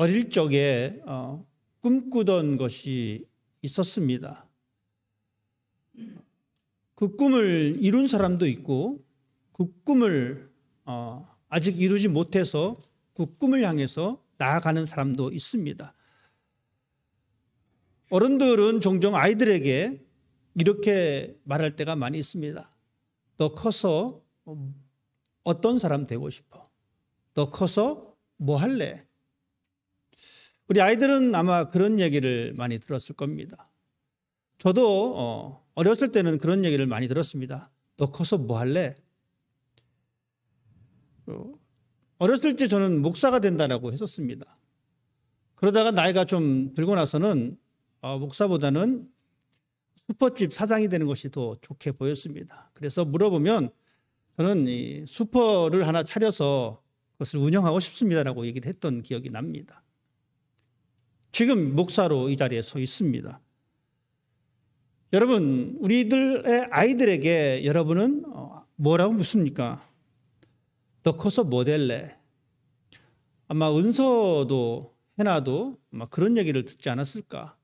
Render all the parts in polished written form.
어릴 적에 꿈꾸던 것이 있었습니다. 그 꿈을 이룬 사람도 있고 그 꿈을 아직 이루지 못해서 그 꿈을 향해서 나아가는 사람도 있습니다. 어른들은 종종 아이들에게 이렇게 말할 때가 많이 있습니다. 너 커서 어떤 사람 되고 싶어? 너 커서 뭐 할래? 우리 아이들은 아마 그런 얘기를 많이 들었을 겁니다. 저도 어렸을 때는 그런 얘기를 많이 들었습니다. 너 커서 뭐 할래? 어렸을 때 저는 목사가 된다라고 했었습니다. 그러다가 나이가 좀 들고 나서는 목사보다는 슈퍼집 사장이 되는 것이 더 좋게 보였습니다. 그래서 물어보면 저는 이 슈퍼를 하나 차려서 그것을 운영하고 싶습니다라고 얘기를 했던 기억이 납니다. 지금 목사로 이 자리에 서 있습니다. 여러분, 우리들의 아이들에게 여러분은 뭐라고 묻습니까? 너 커서 뭐 될래? 아마 은서도 해나도 아마 그런 얘기를 듣지 않았을까?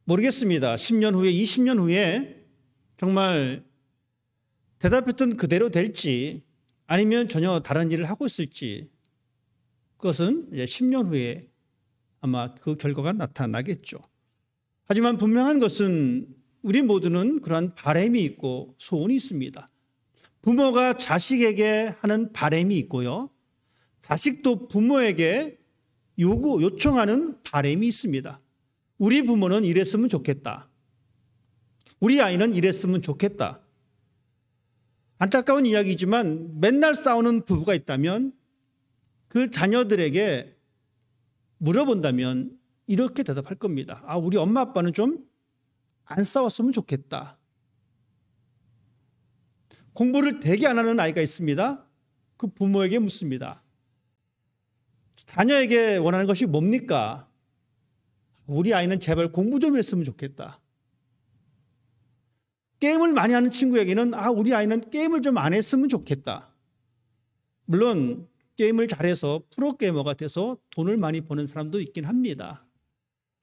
모르겠습니다. 10년 후에, 20년 후에 정말 대답했던 그대로 될지 아니면 전혀 다른 일을 하고 있을지 그것은 이제 10년 후에 아마 그 결과가 나타나겠죠. 하지만 분명한 것은 우리 모두는 그러한 바람이 있고 소원이 있습니다. 부모가 자식에게 하는 바람이 있고요. 자식도 부모에게 요청하는 바람이 있습니다. 우리 부모는 이랬으면 좋겠다. 우리 아이는 이랬으면 좋겠다. 안타까운 이야기지만 맨날 싸우는 부부가 있다면 그 자녀들에게 물어본다면 이렇게 대답할 겁니다. 우리 엄마 아빠는 좀 안 싸웠으면 좋겠다. 공부를 되게 안 하는 아이가 있습니다. 그 부모에게 묻습니다. 자녀에게 원하는 것이 뭡니까? 우리 아이는 제발 공부 좀 했으면 좋겠다. 게임을 많이 하는 친구에게는 우리 아이는 게임을 좀 안 했으면 좋겠다. 물론 게임을 잘해서 프로게이머가 돼서 돈을 많이 버는 사람도 있긴 합니다.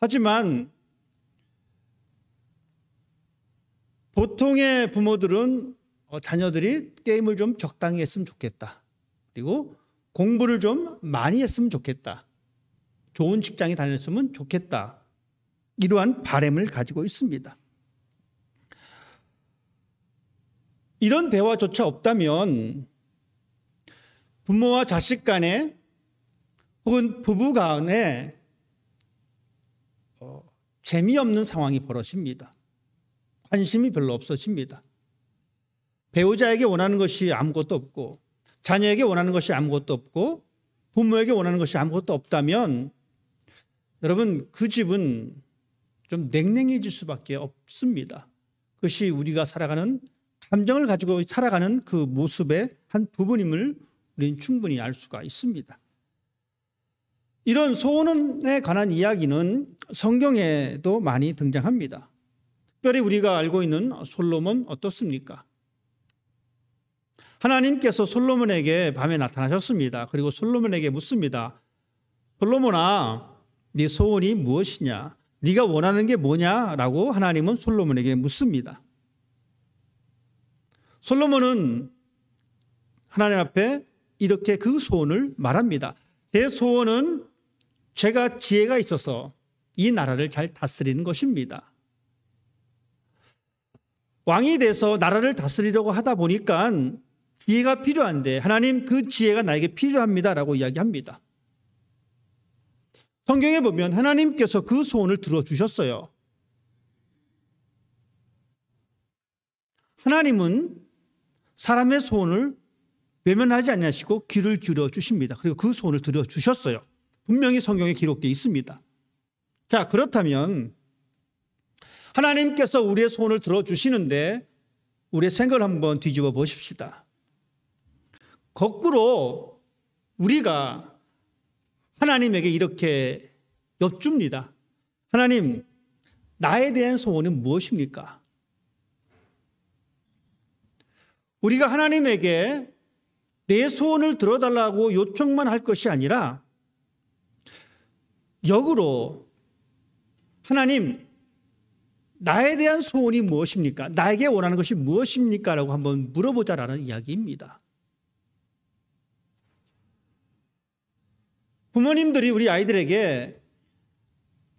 하지만 보통의 부모들은 자녀들이 게임을 좀 적당히 했으면 좋겠다. 그리고 공부를 좀 많이 했으면 좋겠다. 좋은 직장에 다녔으면 좋겠다. 이러한 바람을 가지고 있습니다. 이런 대화조차 없다면 부모와 자식 간에 혹은 부부 간에 재미없는 상황이 벌어집니다. 관심이 별로 없어집니다. 배우자에게 원하는 것이 아무것도 없고 자녀에게 원하는 것이 아무것도 없고 부모에게 원하는 것이 아무것도 없다면 여러분 그 집은 좀 냉랭해질 수밖에 없습니다. 그것이 우리가 살아가는 감정을 가지고 살아가는 그 모습의 한 부분임을 우리는 충분히 알 수가 있습니다. 이런 소원에 관한 이야기는 성경에도 많이 등장합니다. 특별히 우리가 알고 있는 솔로몬 어떻습니까? 하나님께서 솔로몬에게 밤에 나타나셨습니다. 그리고 솔로몬에게 묻습니다. 솔로몬아, 네 소원이 무엇이냐? 네가 원하는 게 뭐냐라고 하나님은 솔로몬에게 묻습니다. 솔로몬은 하나님 앞에 이렇게 그 소원을 말합니다. 제 소원은 제가 지혜가 있어서 이 나라를 잘 다스리는 것입니다. 왕이 돼서 나라를 다스리려고 하다 보니까 지혜가 필요한데 하나님 그 지혜가 나에게 필요합니다라고 이야기합니다. 성경에 보면 하나님께서 그 소원을 들어주셨어요. 하나님은 사람의 소원을 외면하지 않으시고 귀를 기울여 주십니다. 그리고 그 소원을 들어주셨어요. 분명히 성경에 기록되어 있습니다. 자, 그렇다면 하나님께서 우리의 소원을 들어주시는데 우리의 생각을 한번 뒤집어 보십시다. 거꾸로 우리가 하나님에게 이렇게 여쭙니다. 하나님, 나에 대한 소원은 무엇입니까? 우리가 하나님에게 내 소원을 들어달라고 요청만 할 것이 아니라 역으로 하나님, 나에 대한 소원이 무엇입니까? 나에게 원하는 것이 무엇입니까? 라고 한번 물어보자라는 이야기입니다. 부모님들이 우리 아이들에게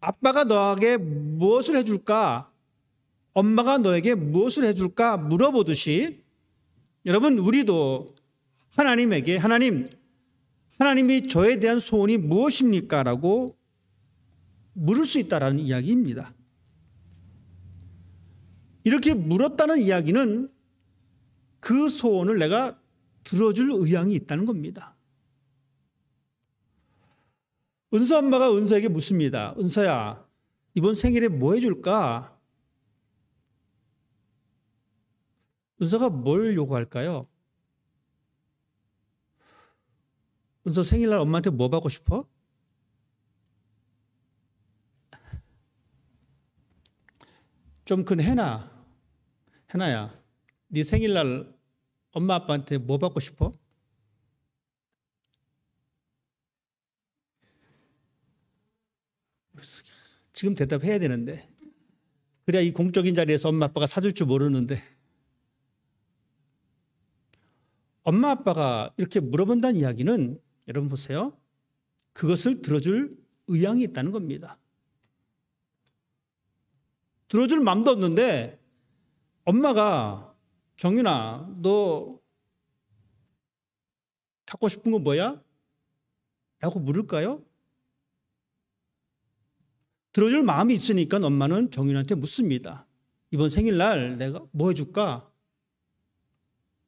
아빠가 너에게 무엇을 해줄까? 엄마가 너에게 무엇을 해줄까? 물어보듯이 여러분, 우리도 하나님에게 하나님이 저에 대한 소원이 무엇입니까? 라고 물을 수 있다는 이야기입니다. 이렇게 물었다는 이야기는 그 소원을 내가 들어줄 의향이 있다는 겁니다. 은서 엄마가 은서에게 묻습니다. 은서야, 이번 생일에 뭐 해줄까? 은서가 뭘 요구할까요? 은서 생일날 엄마한테 뭐 받고 싶어? 좀 큰 해나야, 네 생일날 엄마 아빠한테 뭐 받고 싶어? 지금 대답해야 되는데, 그래야 이 공적인 자리에서 엄마 아빠가 사줄 줄 모르는데, 엄마 아빠가 이렇게 물어본다는 이야기는 여러분 보세요, 그것을 들어줄 의향이 있다는 겁니다. 들어줄 마음도 없는데 엄마가 정윤아, 너 갖고 싶은 거 뭐야? 라고 물을까요? 들어줄 마음이 있으니까 엄마는 정윤한테 묻습니다. 이번 생일날 내가 뭐 해줄까?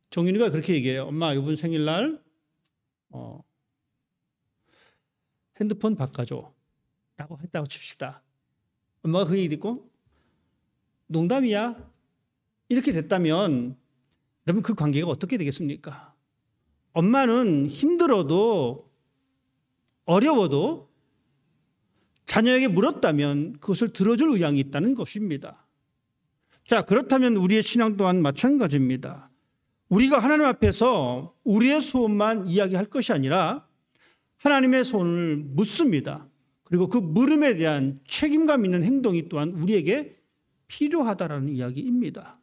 정윤이가 그렇게 얘기해요. 엄마, 이번 생일날 핸드폰 바꿔줘 라고 했다고 칩시다. 엄마가 그 얘기 듣고 농담이야? 이렇게 됐다면 여러분, 그 관계가 어떻게 되겠습니까? 엄마는 힘들어도 어려워도 자녀에게 물었다면 그것을 들어줄 의향이 있다는 것입니다. 자, 그렇다면 우리의 신앙 또한 마찬가지입니다. 우리가 하나님 앞에서 우리의 소원만 이야기할 것이 아니라 하나님의 소원을 묻습니다. 그리고 그 물음에 대한 책임감 있는 행동이 또한 우리에게 필요하다라는 이야기입니다.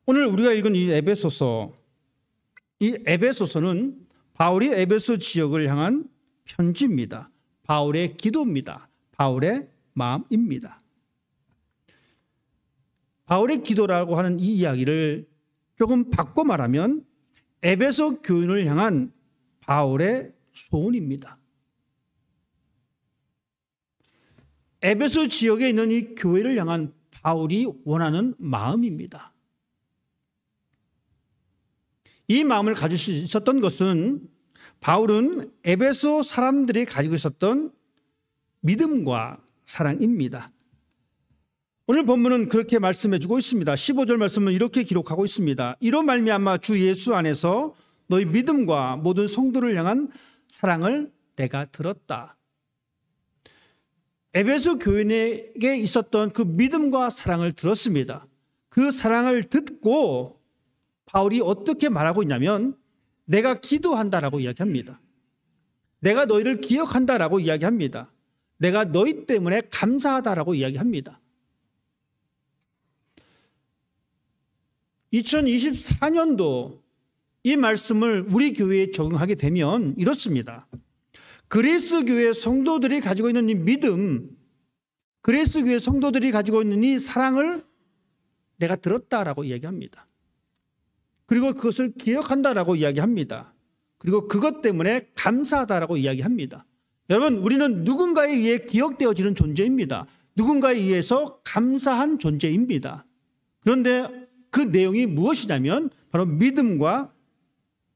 오늘 우리가 읽은 이 에베소서는 바울이 에베소 지역을 향한 편지입니다. 바울의 기도입니다. 바울의 마음입니다. 바울의 기도라고 하는 이 이야기를 조금 바꿔 말하면 에베소 교인을 향한 바울의 소원입니다. 에베소 지역에 있는 이 교회를 향한 바울이 원하는 마음입니다. 이 마음을 가질 수 있었던 것은 바울은 에베소 사람들이 가지고 있었던 믿음과 사랑입니다. 오늘 본문은 그렇게 말씀해 주고 있습니다. 15절 말씀은 이렇게 기록하고 있습니다. 이로 말미암아 주 예수 안에서 너희 믿음과 모든 성도를 향한 사랑을 내가 들었다. 에베소 교인에게 있었던 그 믿음과 사랑을 들었습니다. 그 사랑을 듣고 바울이 어떻게 말하고 있냐면 내가 기도한다라고 이야기합니다. 내가 너희를 기억한다라고 이야기합니다. 내가 너희 때문에 감사하다라고 이야기합니다. 2024년도 이 말씀을 우리 교회에 적용하게 되면 이렇습니다. 그리스 교회 성도들이 가지고 있는 이 믿음, 그리스 교회 성도들이 가지고 있는 이 사랑을 내가 들었다라고 이야기합니다. 그리고 그것을 기억한다라고 이야기합니다. 그리고 그것 때문에 감사하다라고 이야기합니다. 여러분, 우리는 누군가에 의해 기억되어지는 존재입니다. 누군가에 의해서 감사한 존재입니다. 그런데 그 내용이 무엇이냐면 바로 믿음과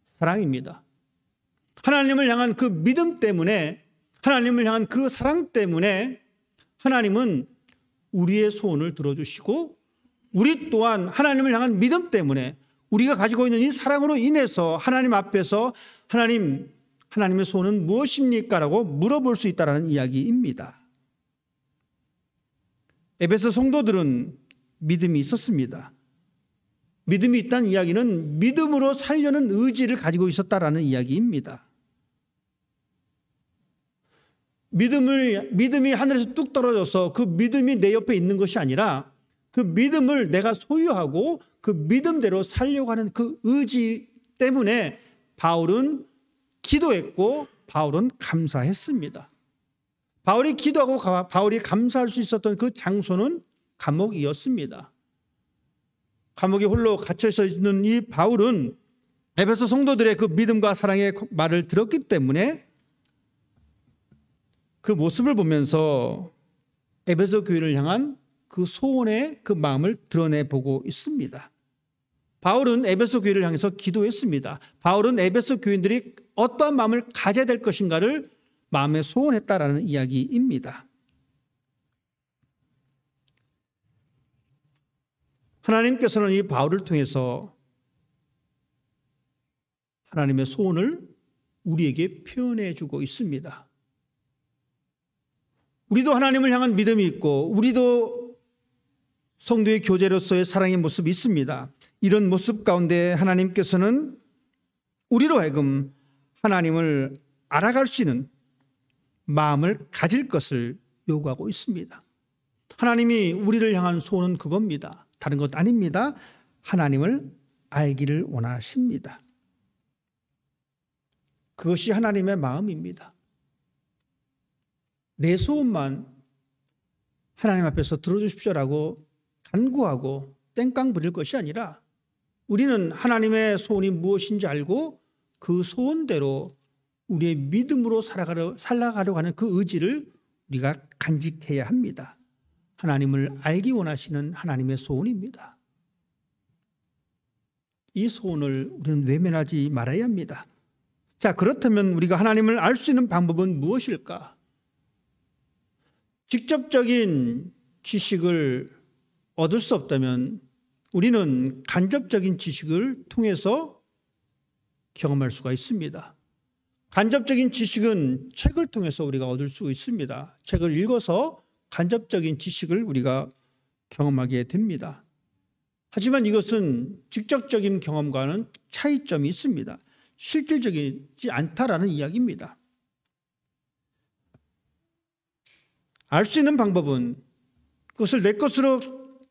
사랑입니다. 하나님을 향한 그 믿음 때문에, 하나님을 향한 그 사랑 때문에 하나님은 우리의 소원을 들어주시고, 우리 또한 하나님을 향한 믿음 때문에 우리가 가지고 있는 이 사랑으로 인해서 하나님 앞에서 하나님의 소원은 무엇입니까? 라고 물어볼 수 있다는 이야기입니다. 에베소 성도들은 믿음이 있었습니다. 믿음이 있다는 이야기는 믿음으로 살려는 의지를 가지고 있었다라는 이야기입니다. 믿음이 하늘에서 뚝 떨어져서 그 믿음이 내 옆에 있는 것이 아니라 그 믿음을 내가 소유하고 그 믿음대로 살려고 하는 그 의지 때문에 바울은 기도했고 바울은 감사했습니다. 바울이 기도하고 바울이 감사할 수 있었던 그 장소는 감옥이었습니다. 감옥에 홀로 갇혀 있는 이 바울은 에베소 성도들의 그 믿음과 사랑의 말을 들었기 때문에 그 모습을 보면서 에베소 교회를 향한 그 소원의 그 마음을 드러내보고 있습니다. 바울은 에베소 교회를 향해서 기도했습니다. 바울은 에베소 교인들이 어떠한 마음을 가져야 될 것인가를 마음에 소원했다라는 이야기입니다. 하나님께서는 이 바울을 통해서 하나님의 소원을 우리에게 표현해 주고 있습니다. 우리도 하나님을 향한 믿음이 있고 우리도 성도의 교제로서의 사랑의 모습이 있습니다. 이런 모습 가운데 하나님께서는 우리로 하여금 하나님을 알아갈 수 있는 마음을 가질 것을 요구하고 있습니다. 하나님이 우리를 향한 소원은 그겁니다. 다른 것 아닙니다. 하나님을 알기를 원하십니다. 그것이 하나님의 마음입니다. 내 소원만 하나님 앞에서 들어주십시오라고 간구하고 땡깡 부릴 것이 아니라 우리는 하나님의 소원이 무엇인지 알고 그 소원대로 우리의 믿음으로 살아가려고 하는 그 의지를 우리가 간직해야 합니다. 하나님을 알기 원하시는 하나님의 소원입니다. 이 소원을 우리는 외면하지 말아야 합니다. 자, 그렇다면 우리가 하나님을 알 수 있는 방법은 무엇일까? 직접적인 지식을 얻을 수 없다면 우리는 간접적인 지식을 통해서 경험할 수가 있습니다. 간접적인 지식은 책을 통해서 우리가 얻을 수 있습니다. 책을 읽어서 간접적인 지식을 우리가 경험하게 됩니다. 하지만 이것은 직접적인 경험과는 차이점이 있습니다. 실질적이지 않다라는 이야기입니다. 알 수 있는 방법은 그것을 내 것으로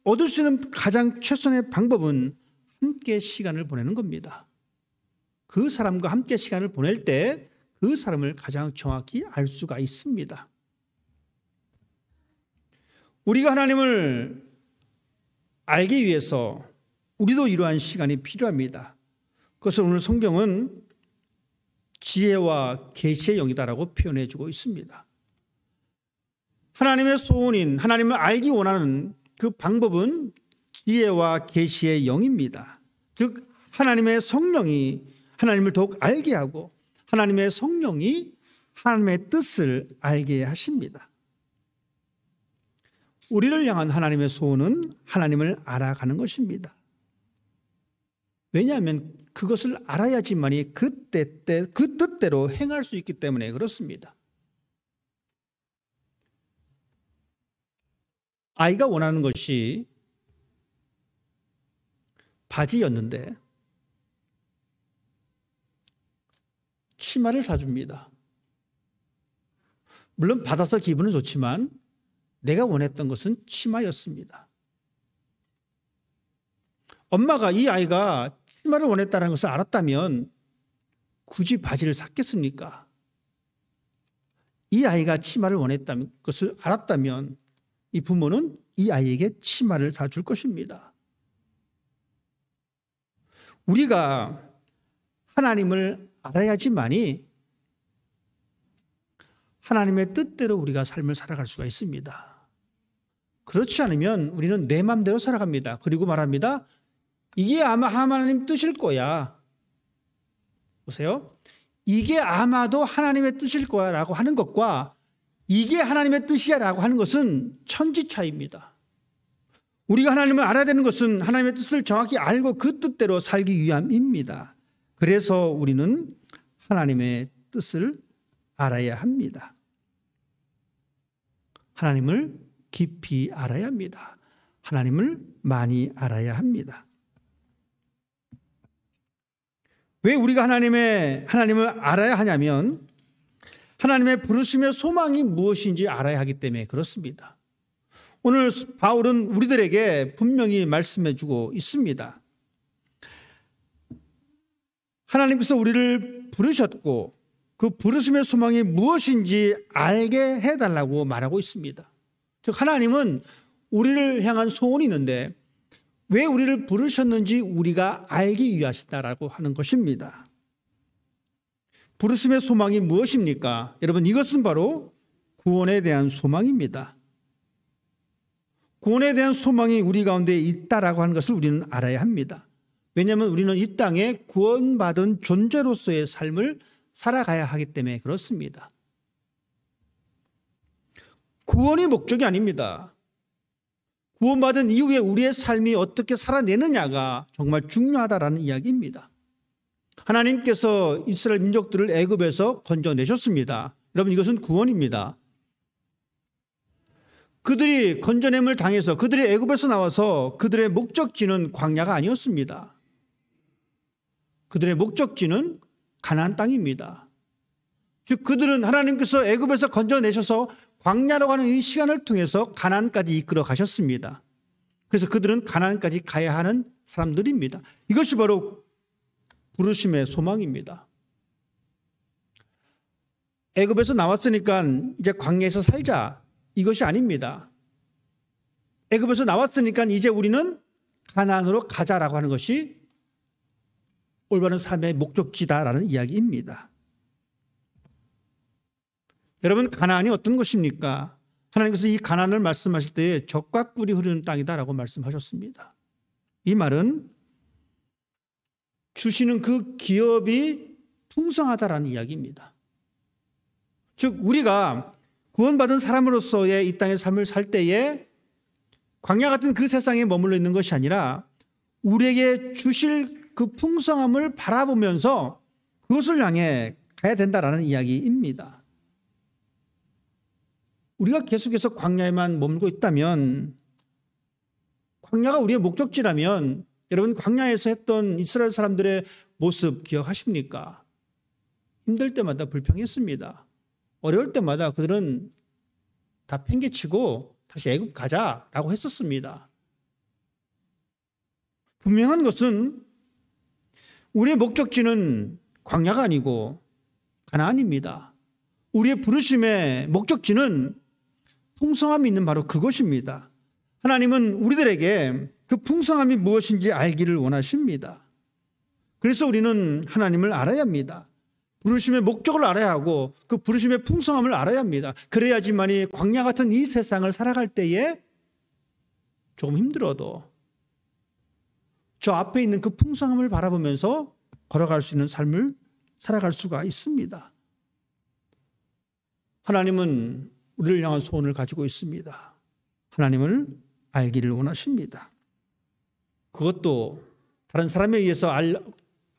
얻을 수 있는 가장 최선의 방법은 함께 시간을 보내는 겁니다. 그 사람과 함께 시간을 보낼 때 그 사람을 가장 정확히 알 수가 있습니다. 우리가 하나님을 알기 위해서 우리도 이러한 시간이 필요합니다. 그것을 오늘 성경은 지혜와 계시의 영이다라고 표현해 주고 있습니다. 하나님의 소원인 하나님을 알기 원하는 그 방법은 지혜와 계시의 영입니다. 즉 하나님의 성령이 하나님을 더욱 알게 하고 하나님의 성령이 하나님의 뜻을 알게 하십니다. 우리를 향한 하나님의 소원은 하나님을 알아가는 것입니다. 왜냐하면 그것을 알아야지만이 그 뜻대로 행할 수 있기 때문에 그렇습니다. 아이가 원하는 것이 바지였는데 치마를 사줍니다. 물론 받아서 기분은 좋지만 내가 원했던 것은 치마였습니다. 엄마가 이 아이가 치마를 원했다는 것을 알았다면 굳이 바지를 샀겠습니까? 이 아이가 치마를 원했다는 것을 알았다면 이 부모는 이 아이에게 치마를 사줄 것입니다. 우리가 하나님을 알아야지만이 하나님의 뜻대로 우리가 삶을 살아갈 수가 있습니다. 그렇지 않으면 우리는 내 마음대로 살아갑니다. 그리고 말합니다. 이게 아마 하나님 뜻일 거야. 보세요. 이게 아마도 하나님의 뜻일 거야 라고 하는 것과 이게 하나님의 뜻이야 라고 하는 것은 천지 차이입니다. 우리가 하나님을 알아야 되는 것은 하나님의 뜻을 정확히 알고 그 뜻대로 살기 위함입니다. 그래서 우리는 하나님의 뜻을 알아야 합니다. 하나님을 깊이 알아야 합니다. 하나님을 많이 알아야 합니다. 왜 우리가 하나님을 알아야 하냐면 하나님의 부르심의 소망이 무엇인지 알아야 하기 때문에 그렇습니다. 오늘 바울은 우리들에게 분명히 말씀해 주고 있습니다. 하나님께서 우리를 부르셨고 그 부르심의 소망이 무엇인지 알게 해달라고 말하고 있습니다. 즉 하나님은 우리를 향한 소원이 있는데 왜 우리를 부르셨는지 우리가 알기 위하시다라고 하는 것입니다. 부르심의 소망이 무엇입니까? 여러분, 이것은 바로 구원에 대한 소망입니다. 구원에 대한 소망이 우리 가운데 있다라고 하는 것을 우리는 알아야 합니다. 왜냐하면 우리는 이 땅에 구원받은 존재로서의 삶을 살아가야 하기 때문에 그렇습니다. 구원이 목적이 아닙니다. 구원받은 이후에 우리의 삶이 어떻게 살아내느냐가 정말 중요하다라는 이야기입니다. 하나님께서 이스라엘 민족들을 애굽에서 건져내셨습니다. 여러분, 이것은 구원입니다. 그들이 건져냄을 당해서 그들이 애굽에서 나와서 그들의 목적지는 광야가 아니었습니다. 그들의 목적지는 가나안 땅입니다. 즉 그들은 하나님께서 애굽에서 건져내셔서 광야라고 하는 이 시간을 통해서 가나안까지 이끌어 가셨습니다. 그래서 그들은 가나안까지 가야 하는 사람들입니다. 이것이 바로 부르심의 소망입니다. 애굽에서 나왔으니까 이제 광야에서 살자, 이것이 아닙니다. 애굽에서 나왔으니까 이제 우리는 가나안으로 가자라고 하는 것이 올바른 삶의 목적지다라는 이야기입니다. 여러분, 가나안이 어떤 것입니까? 하나님께서 이 가나안을 말씀하실 때에 젖과 꿀이 흐르는 땅이다라고 말씀하셨습니다. 이 말은 주시는 그 기업이 풍성하다라는 이야기입니다. 즉 우리가 구원받은 사람으로서의 이 땅의 삶을 살 때에 광야 같은 그 세상에 머물러 있는 것이 아니라 우리에게 주실 그 풍성함을 바라보면서 그것을 향해 가야 된다라는 이야기입니다. 우리가 계속해서 광야에만 머물고 있다면, 광야가 우리의 목적지라면 여러분, 광야에서 했던 이스라엘 사람들의 모습 기억하십니까? 힘들 때마다 불평했습니다. 어려울 때마다 그들은 다 팽개치고 다시 애굽 가자라고 했었습니다. 분명한 것은 우리의 목적지는 광야가 아니고 가나안입니다. 우리의 부르심의 목적지는 풍성함이 있는 바로 그것입니다. 하나님은 우리들에게 그 풍성함이 무엇인지 알기를 원하십니다. 그래서 우리는 하나님을 알아야 합니다. 부르심의 목적을 알아야 하고 그 부르심의 풍성함을 알아야 합니다. 그래야지만이 광야 같은 이 세상을 살아갈 때에 조금 힘들어도 저 앞에 있는 그 풍성함을 바라보면서 걸어갈 수 있는 삶을 살아갈 수가 있습니다. 하나님은 우리를 향한 소원을 가지고 있습니다. 하나님을 알기를 원하십니다. 그것도 다른 사람에 의해서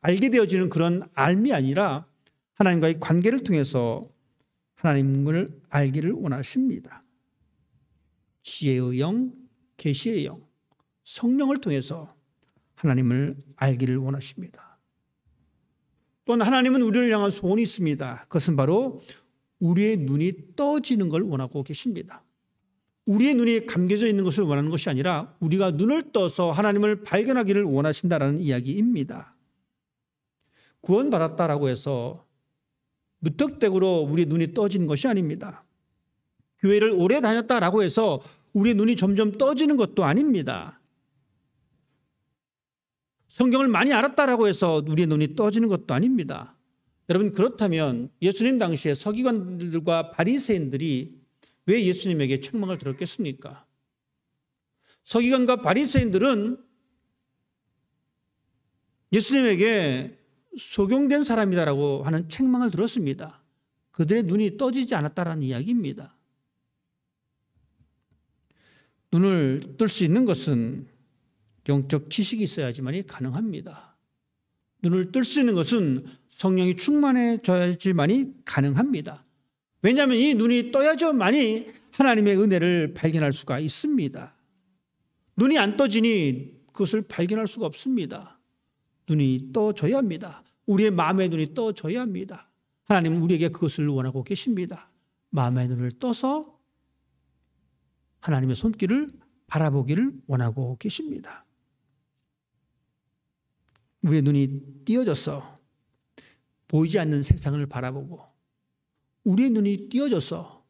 알게 되어지는 그런 알미 아니라 하나님과의 관계를 통해서 하나님을 알기를 원하십니다. 지혜의 영, 계시의 영, 성령을 통해서 하나님을 알기를 원하십니다. 또한 하나님은 우리를 향한 소원이 있습니다. 그것은 바로 우리의 눈이 떠지는 걸 원하고 계십니다. 우리의 눈이 감겨져 있는 것을 원하는 것이 아니라 우리가 눈을 떠서 하나님을 발견하기를 원하신다라는 이야기입니다. 구원받았다라고 해서 무턱대고로 우리의 눈이 떠지는 것이 아닙니다. 교회를 오래 다녔다라고 해서 우리의 눈이 점점 떠지는 것도 아닙니다. 성경을 많이 알았다라고 해서 우리의 눈이 떠지는 것도 아닙니다. 여러분, 그렇다면 예수님 당시에 서기관들과 바리새인들이 왜 예수님에게 책망을 들었겠습니까? 서기관과 바리새인들은 예수님에게 소경된 사람이다라고 하는 책망을 들었습니다. 그들의 눈이 떠지지 않았다라는 이야기입니다. 눈을 뜰 수 있는 것은 영적 지식이 있어야지만이 가능합니다. 눈을 뜰 수 있는 것은 성령이 충만해져야지만이 가능합니다. 왜냐하면 이 눈이 떠야지만이 하나님의 은혜를 발견할 수가 있습니다. 눈이 안 떠지니 그것을 발견할 수가 없습니다. 눈이 떠져야 합니다. 우리의 마음의 눈이 떠져야 합니다. 하나님은 우리에게 그것을 원하고 계십니다. 마음의 눈을 떠서 하나님의 손길을 바라보기를 원하고 계십니다. 우리의 눈이 띄어져서 보이지 않는 세상을 바라보고 우리의 눈이 띄어져서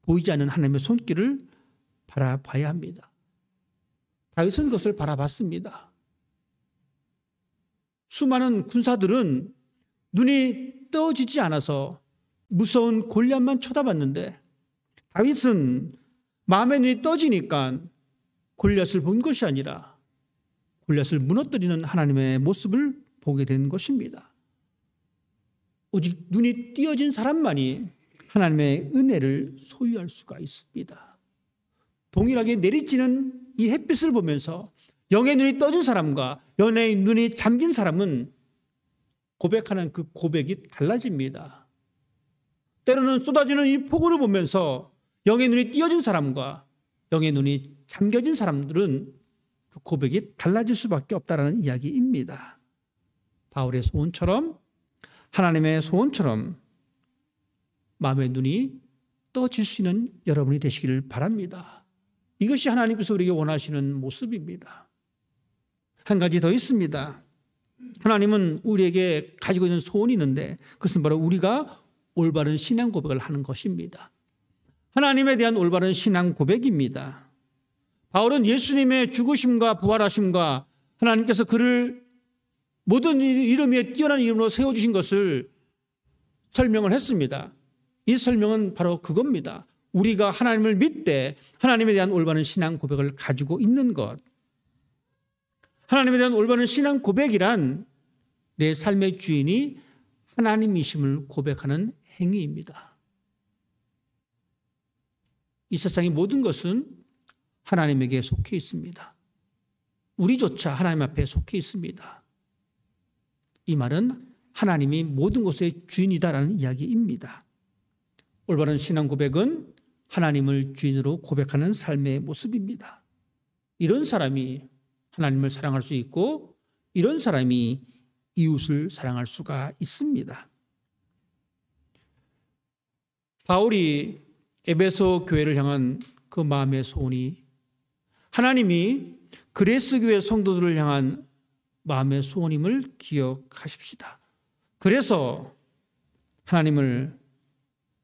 보이지 않는 하나님의 손길을 바라봐야 합니다. 다윗은 그것을 바라봤습니다. 수많은 군사들은 눈이 떠지지 않아서 무서운 골리앗만 쳐다봤는데 다윗은 마음의 눈이 떠지니까 골리앗을 본 것이 아니라 골리앗을 무너뜨리는 하나님의 모습을 보게 된 것입니다. 오직 눈이 띄어진 사람만이 하나님의 은혜를 소유할 수가 있습니다. 동일하게 내리쬐는 이 햇빛을 보면서 영의 눈이 떠진 사람과 영의 눈이 잠긴 사람은 고백하는 그 고백이 달라집니다. 때로는 쏟아지는 이 폭우를 보면서 영의 눈이 띄어진 사람과 영의 눈이 잠겨진 사람들은 그 고백이 달라질 수밖에 없다는 이야기입니다. 바울의 소원처럼 하나님의 소원처럼 마음의 눈이 떠질 수 있는 여러분이 되시기를 바랍니다. 이것이 하나님께서 우리에게 원하시는 모습입니다. 한 가지 더 있습니다. 하나님은 우리에게 가지고 있는 소원이 있는데 그것은 바로 우리가 올바른 신앙 고백을 하는 것입니다. 하나님에 대한 올바른 신앙 고백입니다. 바울은 예수님의 죽으심과 부활하심과 하나님께서 그를 모든 이름 위에 뛰어난 이름으로 세워주신 것을 설명을 했습니다. 이 설명은 바로 그겁니다. 우리가 하나님을 믿되 하나님에 대한 올바른 신앙 고백을 가지고 있는 것. 하나님에 대한 올바른 신앙 고백이란 내 삶의 주인이 하나님이심을 고백하는 행위입니다. 이 세상의 모든 것은 하나님에게 속해 있습니다. 우리조차 하나님 앞에 속해 있습니다. 이 말은 하나님이 모든 것의 주인이다라는 이야기입니다. 올바른 신앙 고백은 하나님을 주인으로 고백하는 삶의 모습입니다. 이런 사람이 하나님을 사랑할 수 있고 이런 사람이 이웃을 사랑할 수가 있습니다. 바울이 에베소 교회를 향한 그 마음의 소원이 하나님이 그레스 교회 성도들을 향한 마음의 소원임을 기억하십시다. 그래서 하나님을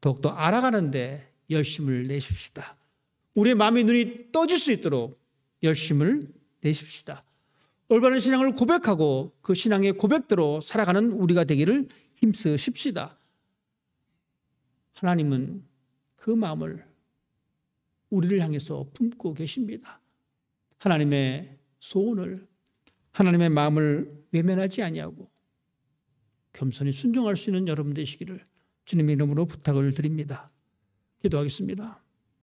더욱더 알아가는데 열심을 내십시다. 우리의 마음의 눈이 떠질 수 있도록 열심을 내십시다. 올바른 신앙을 고백하고 그 신앙의 고백대로 살아가는 우리가 되기를 힘쓰십시다. 하나님은 그 마음을 우리를 향해서 품고 계십니다. 하나님의 소원을 하나님의 마음을 외면하지 아니하고 겸손히 순종할 수 있는 여러분 되시기를 주님의 이름으로 부탁을 드립니다. 기도하겠습니다.